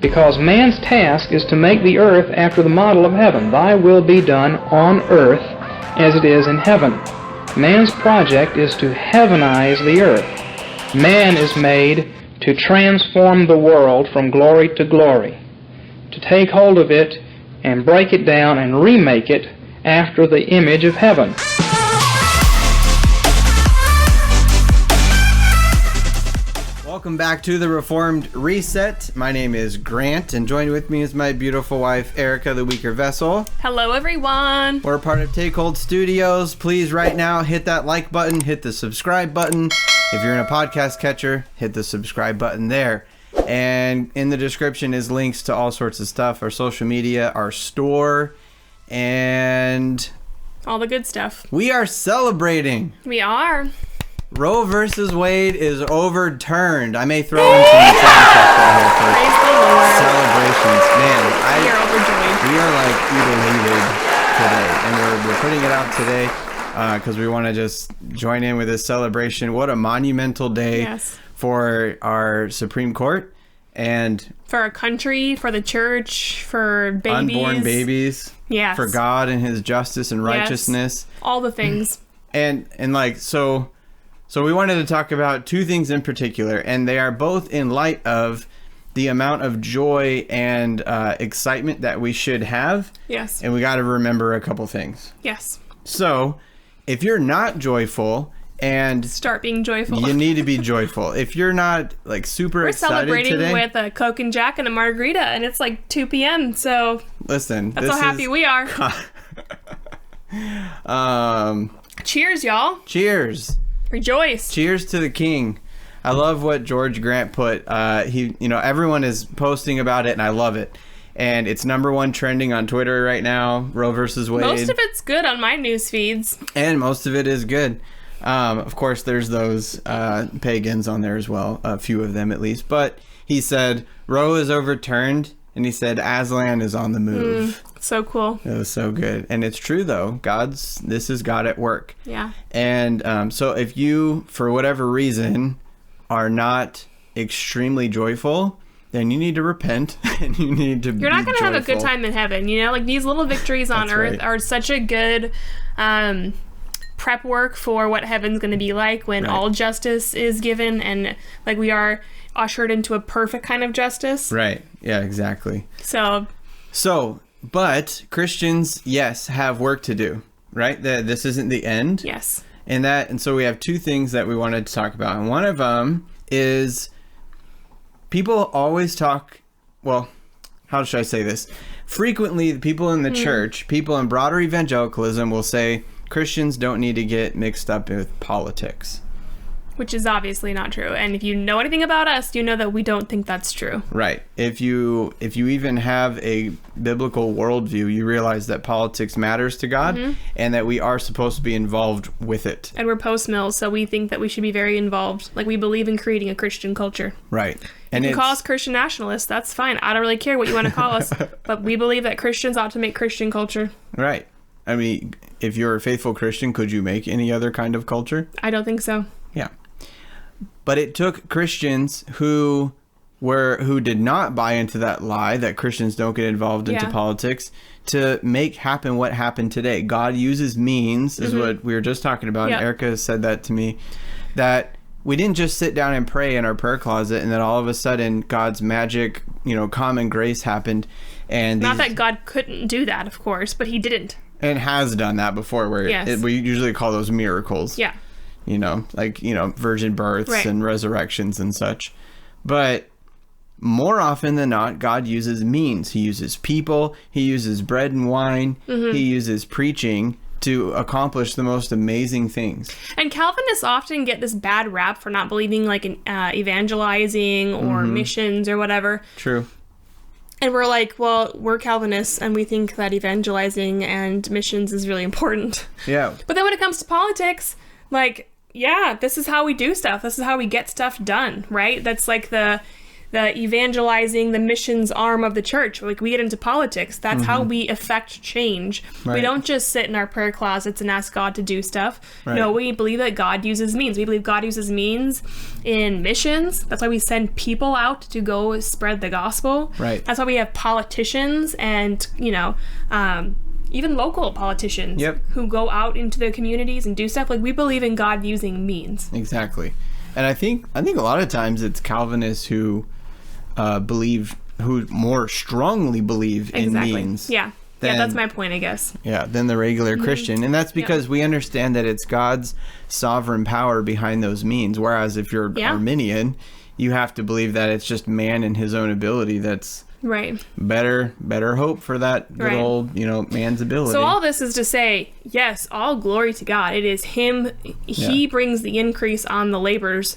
because man's task is to make the earth after the model of heaven. Thy will be done on earth as it is in heaven. Man's project is to heavenize the earth. Man is made to transform the world from glory to glory, to take hold of it and break it down and remake it after the image of heaven. Welcome back to the Reformed Reset. My name is Grant, and joined with me is my beautiful wife, Erica, the weaker vessel. Hello, everyone. We're part of Take Hold Studios. Please, right now, hit that like button, hit the subscribe button. If you're in a podcast catcher, hit the subscribe button there. And in the description is links to all sorts of stuff, our social media, our store, and all the good stuff. We are celebrating. We are. Roe versus Wade is overturned. I may throw in some sound effects right here for Praise the Lord. Celebrations. Man, We are overjoyed. we are like elated today, and we're putting it out today because we want to just join in with this celebration. What a monumental day Yes. for our Supreme Court and For our country, for the church, for babies. unborn babies. Yes. For God and His justice and righteousness. All the things. And like so we wanted to talk about two things in particular, and they are both in light of the amount of joy and excitement that we should have. Yes. And we got to remember a couple things. Yes. So, if you're not joyful and Start being joyful. you need to be joyful. If you're not like super We're excited celebrating today, with a Coke and Jack and a margarita, and it's like 2 p.m., so listen. that's how happy we are. Cheers, y'all. Cheers. Rejoice. Cheers to the king. I love what George Grant put. Everyone is posting about it, and I love it. And it's #1 trending on Twitter right now, Roe versus Wade. Most of it's good on my news feeds. And most of it is good. Of course, there's those pagans on there as well, a few of them at least. But he said, Roe is overturned, and he said, Aslan is on the move. So cool. It was so good. And it's true, though. This is God at work. Yeah. And so if you, for whatever reason, are not extremely joyful, then you need to repent and you need to You're not going to have a good joyful. time in heaven. You know, like these little victories on That's earth right. are such a good prep work for what heaven's going to be like when Right. all justice is given and like we are ushered into a perfect kind of justice. Right. Yeah, exactly. So, But Christians, yes, have work to do, right? This isn't the end. yes. And so we have two things that we wanted to talk about. And one of them is people always talk, well, how should I say this? Frequently, the people in the church, people in broader evangelicalism will say Christians don't need to get mixed up with politics. Which is obviously not true. And if you know anything about us, you know that we don't think that's true. Right. If you even have a biblical worldview, you realize that politics matters to God and that we are supposed to be involved with it. And we're post-mills, so we think that we should be very involved. Like we believe in creating a Christian culture. Right. And You it's can call us Christian nationalists, that's fine. I don't really care what you want to call us. But we believe that Christians ought to make Christian culture. right. I mean, if you're a faithful Christian, could you make any other kind of culture? I don't think so. Yeah. But it took Christians who did not buy into that lie that Christians don't get involved into Yeah. politics to make happen what happened today. God uses means, is what we were just talking about. Yep. And Erica said that to me, that we didn't just sit down and pray in our prayer closet and then all of a sudden God's magic, common grace happened. And Not that God couldn't do that, of course, but he didn't. and has done that before, where Yes. we usually call those miracles. Yeah. Virgin births Right. and resurrections and such. But more often than not, God uses means. He uses people. He uses bread and wine. He uses preaching to accomplish the most amazing things. And Calvinists often get this bad rap for not believing like in evangelizing or missions or whatever. True. And we're like, well, we're Calvinists and we think that evangelizing and missions is really important. Yeah. But then when it comes to politics, like, yeah, this is how we do stuff. This is how we get stuff done, right? That's like the the evangelizing, the missions arm of the church. Like, we get into politics. That's how we affect change. Right. We don't just sit in our prayer closets and ask God to do stuff. Right. No, we believe that God uses means. We believe God uses means in missions. That's why we send people out to go spread the gospel. Right. That's why we have politicians and, even local politicians who go out into their communities and do stuff. Like, we believe in God using means. Exactly. And I think a lot of times it's Calvinists who who more strongly believe in means. Yeah, that's my point, I guess. Yeah, than the regular Christian. And that's because we understand that it's God's sovereign power behind those means. Whereas if you're Arminian, you have to believe that it's just man and his own ability that's right. Better hope for that good old, man's ability. So all this is to say, yes, all glory to God. It is him. He brings the increase on the labors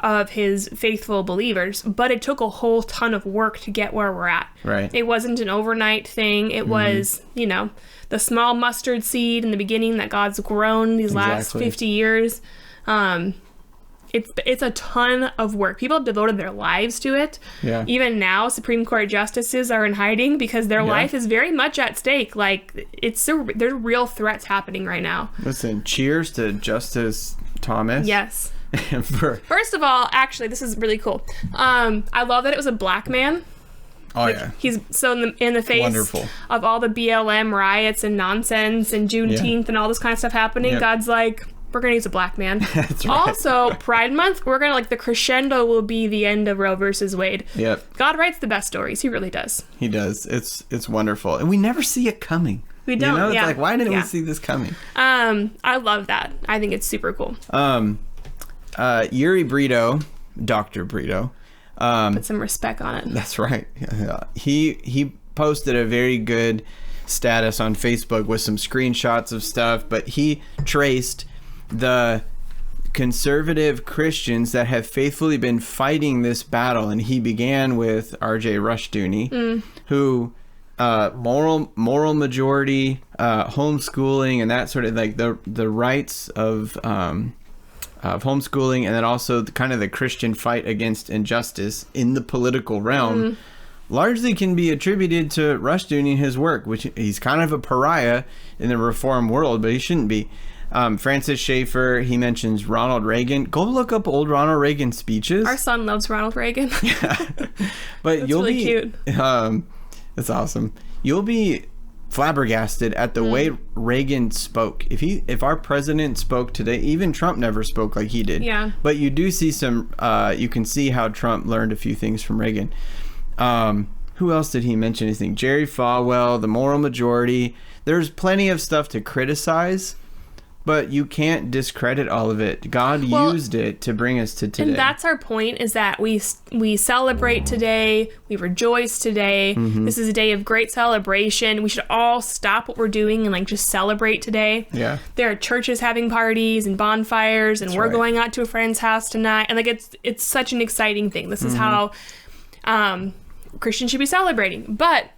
of his faithful believers, but it took a whole ton of work to get where we're at. Right. It wasn't an overnight thing. It was, the small mustard seed in the beginning that God's grown these last 50 years. It's a ton of work. People have devoted their lives to it. Yeah. Even now, Supreme Court justices are in hiding because their life is very much at stake. Like, there's real threats happening right now. Listen, cheers to Justice Thomas. Yes. First of all, actually, this is really cool. I love that it was a black man. Oh, yeah. He's so in the face of all the BLM riots and nonsense and Juneteenth and all this kind of stuff happening. God's like, we're going to use a black man. That's right. Also, Pride Month, we're going to, the crescendo will be the end of Roe versus Wade. Yep. God writes the best stories. He really does. He does. It's wonderful. And we never see it coming. We don't. It's like, why didn't we see this coming? I love that. I think it's super cool. Yuri Burrito, Dr. Burrito. Put some respect on it. That's right. Yeah. He posted a very good status on Facebook with some screenshots of stuff, but he traced the conservative Christians that have faithfully been fighting this battle, and he began with R.J. Rushdoony, who moral majority, homeschooling, and that sort of the rights of homeschooling, and then also the Christian fight against injustice in the political realm, largely can be attributed to Rushdoony and his work, which he's kind of a pariah in the reform world, but he shouldn't be. Francis Schaeffer, he mentions Ronald Reagan. Go look up old Ronald Reagan speeches. Our son loves Ronald Reagan. Yeah. But That's really cute. That's awesome. You'll be flabbergasted at the way Reagan spoke. If our president spoke today, even Trump never spoke like he did. Yeah. But you do see you can see how Trump learned a few things from Reagan. Who else did he mention? I think Jerry Falwell, the moral majority. There's plenty of stuff to criticize, but you can't discredit all of it. God used it to bring us to today. And that's our point, is that we celebrate today, we rejoice today. This is a day of great celebration. We should all stop what we're doing and just celebrate today. Yeah. There are churches having parties and bonfires, and we're going out to a friend's house tonight. And it's such an exciting thing. This is how Christians should be celebrating. But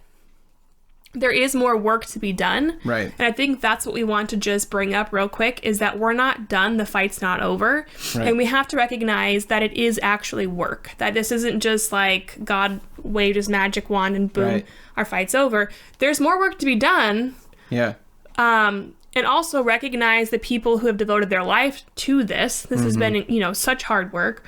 there is more work to be done. Right. And I think that's what we want to just bring up real quick, is that we're not done. The fight's not over. Right. And we have to recognize that it is actually work. That this isn't just like God waved his magic wand and boom, our fight's over. There's more work to be done. Yeah. And also recognize the people who have devoted their life to this. This has been, such hard work.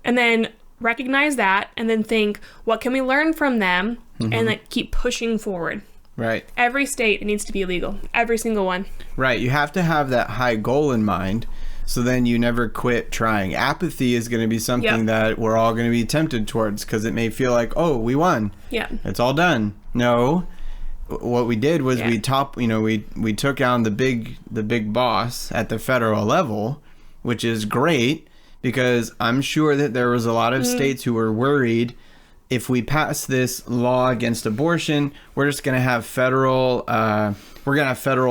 And then recognize that, and then think, what can we learn from them? And keep pushing forward. Right. Every state, it needs to be illegal. Every single one. Right. You have to have that high goal in mind, so then you never quit trying. Apathy is going to be something that we're all going to be tempted towards, because it may feel like, oh, we won. Yeah. It's all done. No. What we did was we took down the big boss at the federal level, which is great, because I'm sure that there was a lot of states who were worried, if we pass this law against abortion, we're just going to have federal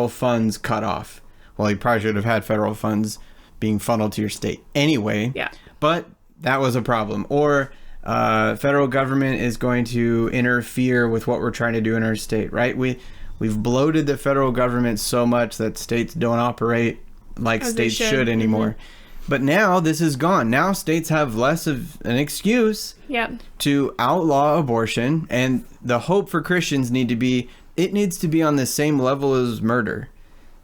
funds cut off. Well, you probably should have had federal funds being funneled to your state anyway. Yeah. But that was a problem. Or federal government is going to interfere with what we're trying to do in our state, right? We've bloated the federal government so much that states don't operate like states should anymore. But now this is gone. Now states have less of an excuse to outlaw abortion, and the hope for Christians needs to be on the same level as murder.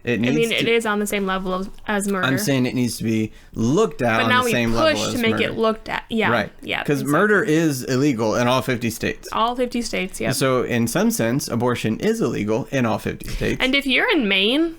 It is on the same level as murder. I'm saying it needs to be looked at on the same level as murder. But now we push to make it looked at. Yeah. Right. Yeah. Because murder is illegal in all 50 states. All 50 states, yeah. So in some sense, abortion is illegal in all 50 states. And if you're in Maine...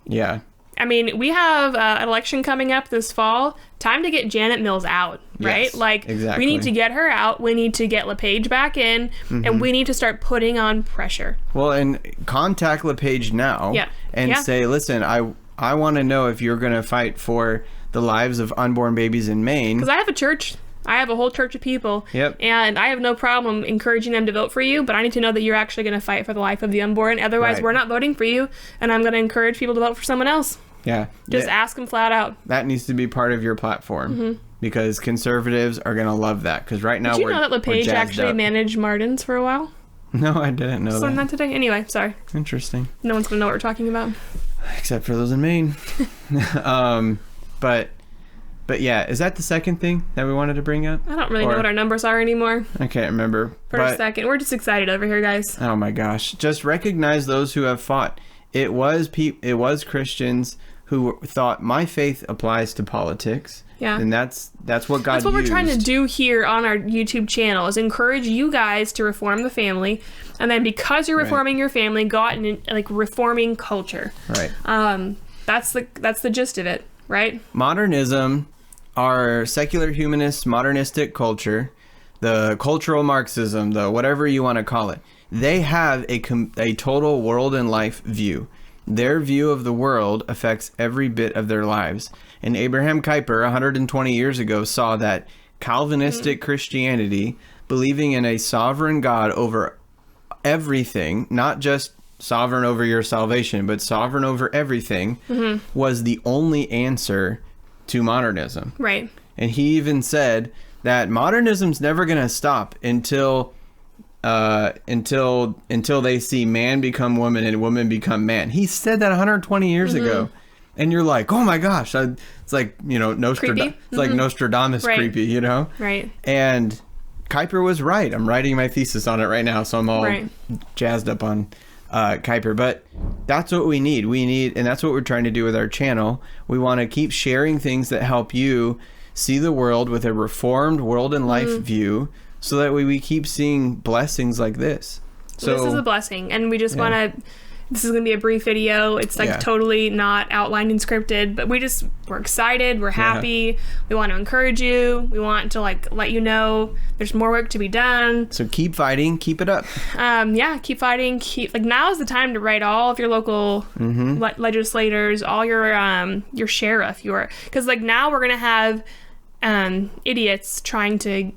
Yeah. I mean, we have an election coming up this fall. Time to get Janet Mills out, right? Yes, exactly. We need to get her out. We need to get LePage back in, and we need to start putting on pressure. Well, and contact LePage now and say, listen, I want to know if you're going to fight for the lives of unborn babies in Maine. Because I have a church. I have a whole church of people, Yep. and I have no problem encouraging them to vote for you, but I need to know that you're actually going to fight for the life of the unborn. Otherwise, we're not voting for you, and I'm going to encourage people to vote for someone else. Yeah. Just ask them flat out. That needs to be part of your platform because conservatives are going to love that. Because right now Did you know that LePage actually up. Managed Martins for a while? No, I didn't know that. Learned that today. Anyway, sorry. Interesting. No one's going to know what we're talking about. Except for those in Maine. But yeah, is that the second thing that we wanted to bring up? I don't really know what our numbers are anymore. I can't remember. For a second. We're just excited over here, guys. Oh my gosh. Just recognize those who have fought. It was Christians who thought my faith applies to politics. Yeah. And that's what God That's what used. we're trying to do here on our YouTube channel is encourage you guys to reform the family. And then because you're reforming your family, go out and reforming culture. Right. That's the gist of it, right? Modernism, our secular humanist modernistic culture, the cultural Marxism, the whatever you want to call it, they have a total world and life view. Their view of the world affects every bit of their lives. And Abraham Kuyper, 120 years ago, saw that Calvinistic Christianity, believing in a sovereign God over everything, not just sovereign over your salvation, but sovereign over everything, was the only answer to modernism. Right. And he even said that modernism's never going to stop until they see man become woman and woman become man. He said that 120 years ago. And you're like, oh my gosh, it's like, Nostradamus. It's like Nostradamus creepy, you know? Right. And Kuyper was right. I'm writing my thesis on it right now, so I'm all jazzed up on Kuyper. But that's what we need. And that's what we're trying to do with our channel. We want to keep sharing things that help you see the world with a reformed world and life view, so that way we keep seeing blessings like this. So this is a blessing, and we just want to. This is going to be a brief video. It's totally not outlined and scripted, but we're excited. We're happy. We want to encourage you. We want to let you know there's more work to be done. So keep fighting. Keep it up. Keep fighting. Now is the time to write all of your local legislators, all your sheriff, because now we're going to have idiots trying to,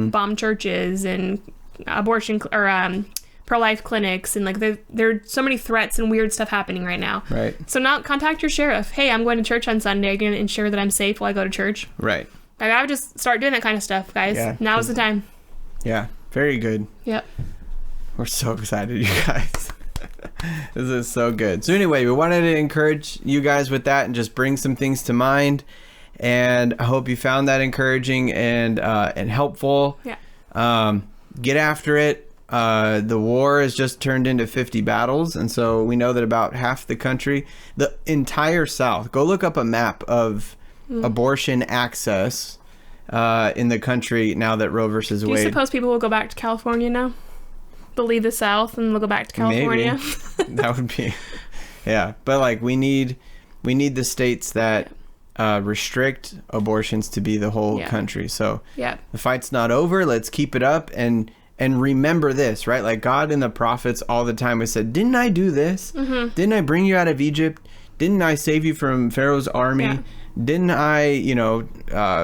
bomb churches and abortion or pro-life clinics, and there are so many threats and weird stuff happening right now. Right. So now contact your sheriff. Hey, I'm going to church on Sunday. Are you going to ensure that I'm safe while I go to church? Right. I would just start doing that kind of stuff, guys. Yeah. Now is the time. Yeah. Very good. Yep. We're so excited, you guys. This is so good. So anyway, we wanted to encourage you guys with that and just bring some things to mind. And I hope you found that encouraging and helpful. Yeah. Get after it. The war has just turned into 50 battles, and so we know that about half the country, the entire South, go look up a map of abortion access in the country now that Roe versus Wade. Do you suppose people will go back to California now? They'll leave the South and they'll go back to California? Maybe. That would be, yeah. But we need the states that restrict abortions to be the whole country. So the fight's not over. Let's keep it up and remember this, right? God and the prophets all the time have said, didn't I do this? Didn't I bring you out of Egypt? Didn't I save you from Pharaoh's army? Yeah. Didn't I,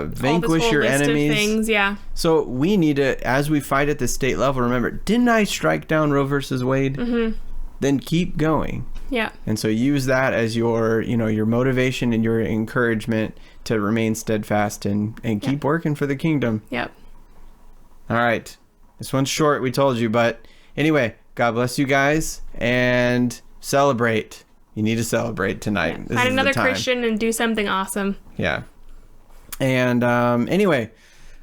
vanquish your enemies? Of things, yeah. So we need to, as we fight at the state level, remember, didn't I strike down Roe versus Wade? Then keep going. Yeah. And so use that as your, your motivation and your encouragement to remain steadfast and keep working for the kingdom. Yep. All right. This one's short, we told you, but anyway, God bless you guys and celebrate. You need to celebrate tonight. Yeah. This Find is another the time. Christian and do something awesome. Yeah. And anyway,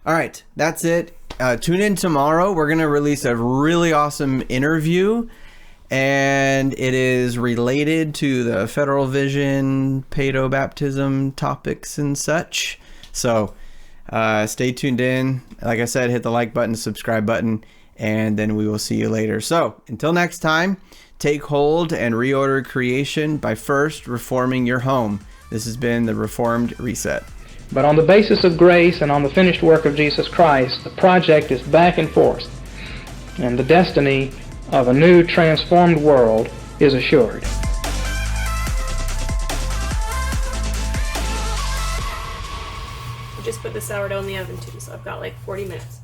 all right, that's it. Tune in tomorrow. We're going to release a really awesome interview, and it is related to the Federal Vision, pedo baptism topics and such. So stay tuned in. Like I said, hit the like button, subscribe button, and then we will see you later. So until next time, take hold and reorder creation by first reforming your home. This has been the Reformed Reset. But on the basis of grace and on the finished work of Jesus Christ, the project is back and forth, and the destiny of a new transformed world is assured. I just put the sourdough in the oven too, so I've got like 40 minutes.